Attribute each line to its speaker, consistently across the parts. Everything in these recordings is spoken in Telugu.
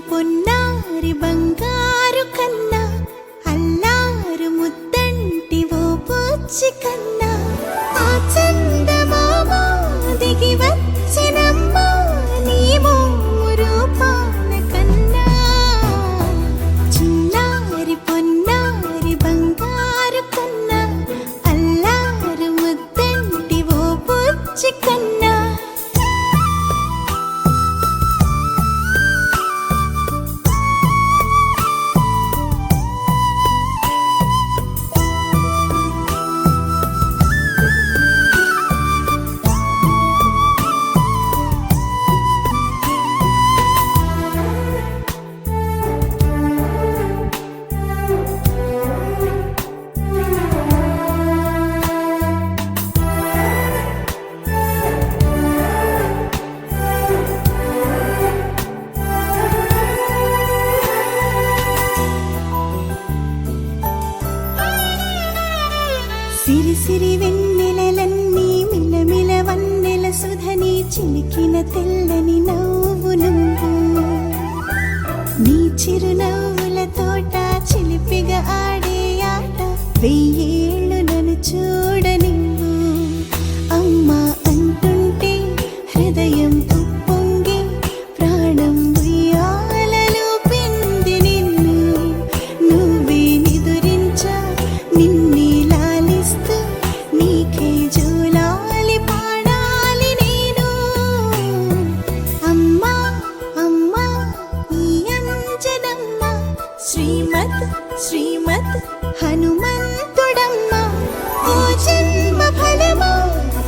Speaker 1: పొన్నారి బంగారు కన్నా అల్లారు ముద్దంటి ఓ పూచి కన్నా ఆ చందమామ దిగి వచ్చినమ్మా నీ రూపాల కన్నా చిన్నారి పొన్నారి బంగారు కన్నా అల్లారు ముద్దంటి ఓ పూచి కన్నా సిరి సిరి వెన్నెలలన్నీ మిలమిల వన్నెల సుధని చిలికిన తెల్లని నవ్వు నువ్వు నీ చిరునవ్వుల తోట చిలిపిగా ఆడే ఆట వెయ్యేళ్ళు నన్ను చూడనివ్వు అమ్మా అంటుంటే హృదయం ఉప్పొంగి ప్రాణం ఉయ్యాలలో పింది నిన్ను నువ్వే నిదురించా నిన్నే నీకే జోలాలి పాడాలి నేను అమ్మా అమ్మా ఈ అంజనమ్మ శ్రీమత్ శ్రీమత్ హనుమంతుడమ్మ ఓ జన్మ ఫలమా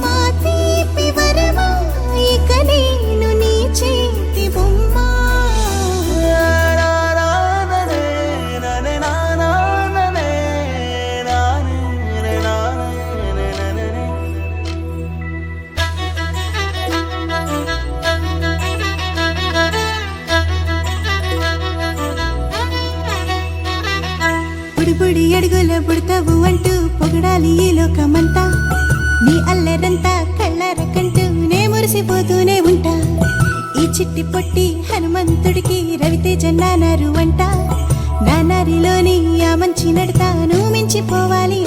Speaker 1: మా తీపి వరమా ఇక నేను నీ చేతి బొమ్మ బుడి అడుగుల బుడతావు అంటూ పొగడాలి ఈ లోకమంతా నీ అల్లరంతా కళ్ళారకంటూ నే మురిసిపోతూనే ఉంటా ఈ చిట్టి పొట్టి హనుమంతుడికి రవితేజ నానారు అంట నానారిలోని ఆ మంచి నడతా నువ్వు మించిపోవాలి